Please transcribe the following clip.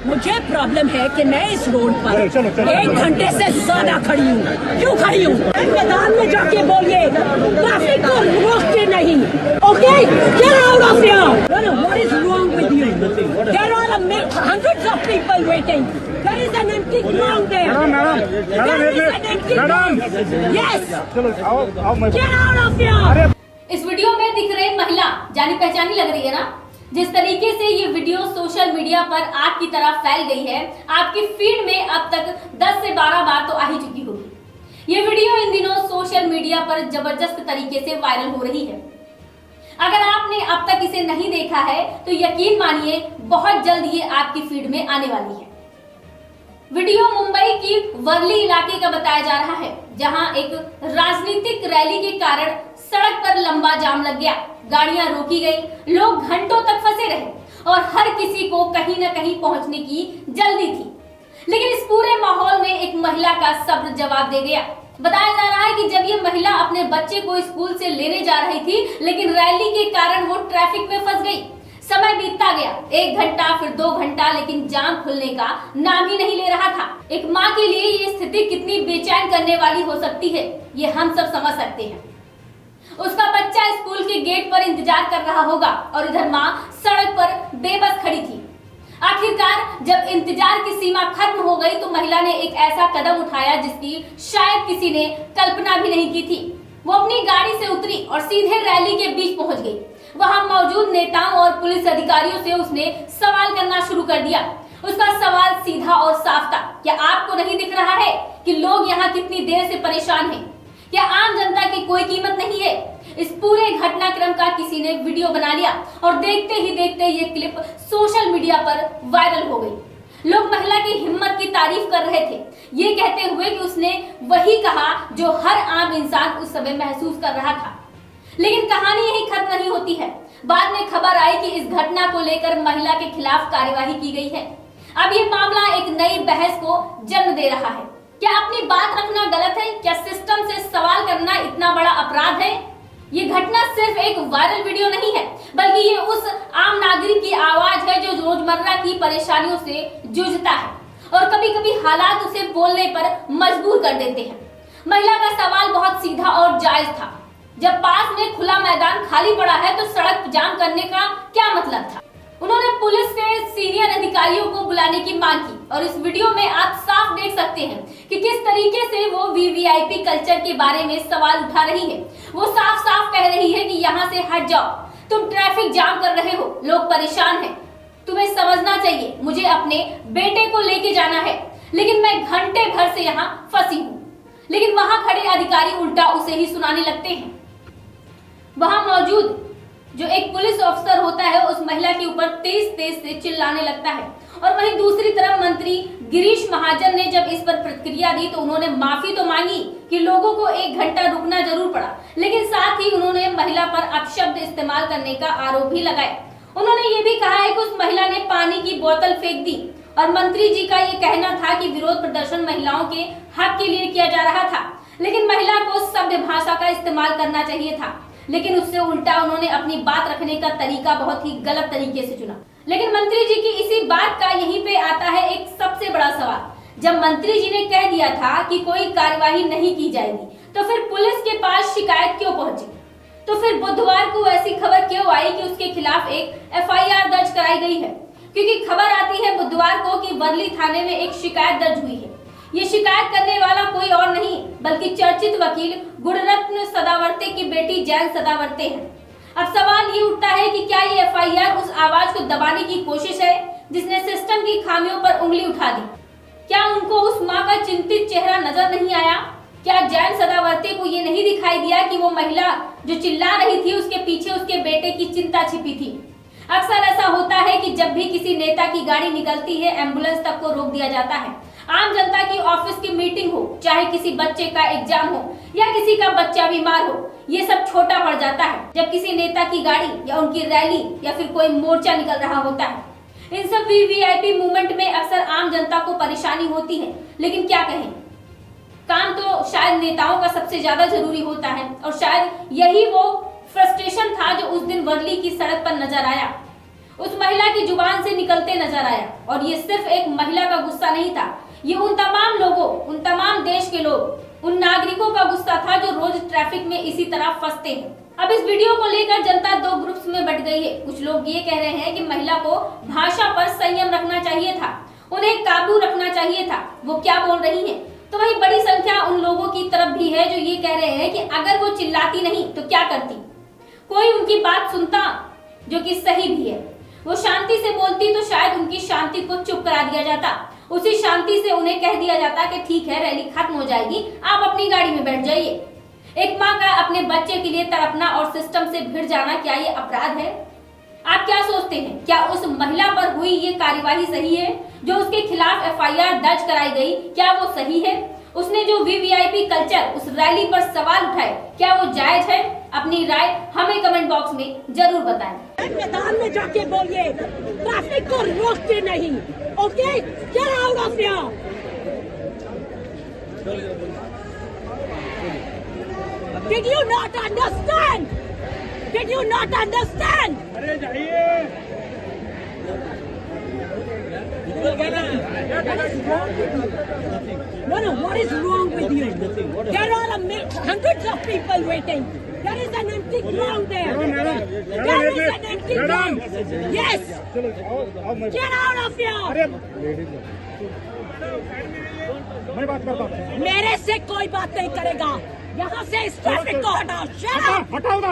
मुझे प्रॉब्लम है कि मैं इस रोड पर 1 घंटे से ज्यादा खड़ी हूँ। क्यों खड़ी हूँ? मैदान में जाके बोलिए, ट्रैफिक को रोकते नहीं। Okay, get out of here. No, what is wrong with you? There are hundreds of people waiting. There is an empty ground there. There is an empty ground. Yes. Get out of here. इस video में दिख रही महिला जानी पहचानी लग रही है ना? जिस तरीके से ये वीडियो सोशल मीडिया पर आग की तरह फैल गई है, आपकी फीड में अब तक 10 से 12 बार तो आ ही चुकी होगी। ये वीडियो इन दिनों सोशल मीडिया पर जबरदस्त तरीके से वायरल हो रही है। अगर आपने अब तक इसे नहीं देखा है तो यकीन मानिए बहुत जल्द ये आपकी फीड में आने वाली है। वीडियो मुंबई की वर्ली इलाके का बताया जा रहा है, जहां एक राजनीतिक रैली के कारण सड़क पर लंबा जाम लग गया, गाड़ियां रोकी गई, लोग घंटों तक फंसे रहे और हर किसी को कहीं न कहीं पहुंचने की जल्दी थी। लेकिन इस पूरे माहौल में एक महिला का सब्र जवाब दे गया। बताया जा रहा है कि जब ये महिला अपने बच्चे को स्कूल से लेने जा रही थी, लेकिन रैली के कारण वो ट्रैफिक में फंस गई। समय बीतता गया, 1 घंटा, फिर 2 घंटा, लेकिन जाम खुलने का नाम ही नहीं ले रहा था। एक माँ के लिए ये स्थिति कितनी बेचैन करने वाली हो सकती है, ये हम सब समझ सकते हैं। उसका बच्चा स्कूल के गेट पर इंतजार कर रहा होगा और इधर माँ सड़क पर बेबस खड़ी थी। आखिरकार जब इंतजार की सीमा खत्म हो गई तो महिला ने एक ऐसा कदम उठाया जिसकी शायद किसी ने कल्पना भी नहीं की थी। वो अपनी गाड़ी से उतरी और सीधे रैली के बीच पहुंच गई। वहां मौजूद नेताओं और पुलिस अधिकारियों से उसने सवाल करना शुरू कर दिया। उसका सवाल सीधा और साफ था, क्या आपको नहीं दिख रहा है कि लोग यहाँ कितनी देर से परेशान हैं? क्या आम जनता की कोई कीमत नहीं है? इस पूरे घटनाक्रम का किसी ने वीडियो बना लिया और देखते ही देखते ये क्लिप सोशल मीडिया पर वायरल हो गई। लोग महिला की हिम्मत की तारीफ कर रहे थे, ये कहते हुए कि उसने वही कहा जो हर आम इंसान उस समय महसूस कर रहा था। लेकिन कहानी यही खत्म नहीं होती है। बाद में खबर आई कि इस घटना को लेकर महिला के खिलाफ कार्यवाही की गई है। अब ये मामला एक नई बहस को जन्म दे रहा है। क्या अपनी बात रखना गलत है? क्या सिस्टम से सवाल करना इतना बड़ा अपराध है? ये घटना सिर्फ एक वायरल वीडियो नहीं है, बल्कि ये उस आम नागरिक की आवाज है जो रोजमर्रा की परेशानियों से जूझता है और कभी-कभी हालात उसे बोलने पर मजबूर कर देते हैं। महिला का सवाल बहुत सीधा और जायज था। जब पास में खुला मैदान खाली पड़ा है तो सड़क जाम करने का क्या मतलब था? उन्होंने पुलिस से सीनियर अधिकारियों को बुलाने की मांग की और इस वीडियो में आप साफ देख सकते हैं कि किस तरीके से वो वीवीआईपी कल्चर के बारे में सवाल उठा रही है। वो साफ साफ कह रही है कि यहाँ से हट जाओ, तुम ट्रैफिक जाम कर रहे हो, लोग परेशान हैं, तुम्हें समझना चाहिए, मुझे अपने बेटे को लेके जाना है, लेकिन मैं घंटे भर से यहाँ फंसी हूँ। लेकिन वहां खड़े अधिकारी उल्टा उसे ही सुनाने लगते हैं। वहां मौजूद जो एक पुलिस अफसर होता है उस महिला के ऊपर तेज से चिल्लाने लगता है और वहीं दूसरी तरफ मंत्री गिरीश महाजन ने जब इस पर प्रतिक्रिया दी तो उन्होंने माफी तो मांगी कि लोगों को 1 घंटा रुकना जरूर पड़ा, लेकिन साथ ही उन्होंने महिला पर अपशब्द इस्तेमाल करने का आरोप भी लगाया। उन्होंने ये भी कहा है कि उस महिला ने पानी की बोतल फेंक दी और मंत्री जी का ये कहना था कि विरोध प्रदर्शन महिलाओं के हक के लिए किया जा रहा था, लेकिन महिला को सभ्य भाषा का इस्तेमाल करना चाहिए था। लेकिन उससे उल्टा उन्होंने अपनी बात रखने का तरीका बहुत ही गलत तरीके से चुना। लेकिन मंत्री जी की इसी बात का यहीं पे आता है एक सबसे बड़ा सवाल। जब मंत्री जी ने कह दिया था कि कोई कार्यवाही नहीं की जाएगी तो फिर पुलिस के पास शिकायत क्यों पहुंची? तो फिर बुधवार को ऐसी खबर क्यों आई कि उसके खिलाफ एक FIR दर्ज कराई गई है? क्योंकि खबर आती है बुधवार को कि वर्ली थाने में एक शिकायत दर्ज हुई है। ये शिकायत करने वाला कोई और नहीं बल्कि चर्चित वकील गुणरत्न सदावर्ते की बेटी जैन सदावर्ते है। अब सवाल ये उठता है कि क्या ये FIR उस आवाज को दबाने की कोशिश है जिसने सिस्टम की खामियों पर उंगली उठा दी? क्या उनको उस माँ का चिंतित चेहरा नजर नहीं आया? क्या जैन सदावर्ते को ये नहीं दिखाई दिया कि वो महिला जो चिल्ला रही थी उसके पीछे उसके बेटे की चिंता छिपी थी? अक्सर ऐसा होता है कि जब भी किसी नेता की गाड़ी निकलती है एम्बुलेंस तक को रोक दिया जाता है। आम जनता की ऑफिस की मीटिंग हो, चाहे किसी बच्चे का एग्जाम हो या किसी का बच्चा बीमार हो, ये सब छोटा पड़ जाता है जब किसी नेता की गाड़ी या उनकी रैली या फिर कोई मोर्चा निकल रहा होता है। इन सब वीवीआईपी मूवमेंट में अक्सर आम जनता को परेशानी होती है, लेकिन क्या कहें, काम तो शायद नेताओं का सबसे ज्यादा जरूरी होता है और शायद यही वो फ्रस्ट्रेशन था जो उस दिन वर्ली की सड़क पर नजर आया। उस महिला की जुबान से निकलते नजर आया। और ये सिर्फ एक महिला का गुस्सा नहीं था, ये उन तमाम लोगों, उन तमाम देश के लोग, उन नागरिकों का गुस्सा था जो रोज ट्रैफिक में इसी तरह फंसते हैं। अब इस वीडियो को लेकर जनता दो ग्रुप्स में बट गई है। कुछ लोग ये कह रहे हैं कि महिला को भाषा पर संयम रखना चाहिए था, उन्हें काबू रखना चाहिए था, वो क्या बोल रही हैं। तो वही बड़ी संख्या उन लोगों की तरफ भी है जो ये कह रहे हैं कि अगर वो चिल्लाती नहीं तो क्या करती, कोई उनकी बात सुनता, जो कि सही भी है। वो शांति से बोलती तो शायद उनकी शांति को चुप करा दिया जाता, उसी शांति से उन्हें कह दिया जाता कि ठीक है, रैली खत्म हो जाएगी, आप अपनी गाड़ी में बैठ जाइए। एक माँ का अपने बच्चे के लिए तड़पना और सिस्टम से भिड़ जाना, क्या ये अपराध है? आप क्या सोचते हैं, क्या उस महिला पर हुई ये कार्यवाही सही है? जो उसके खिलाफ FIR दर्ज कराई गई, क्या वो सही है? उसने जो VVIP कल्चर, उस रैली पर सवाल उठाए, क्या वो जायज है? अपनी राय हमें कमेंट बॉक्स में जरूर बताएं। मैदान में जाके बोलिए, ट्रैफिक को रोकते नहीं। Okay, get out of here. Did you not understand? Did you not understand? अरे जाइए। No, what is wrong with you? There are hundreds of people waiting. There is an empty ground there. There is an empty ground. Yes. Get out of here. मैं बात करता हूँ। मेरे से कोई बात नहीं करेगा। यहाँ से इस ट्रैफिक को हटाओ। Shut up. हटाओ ना।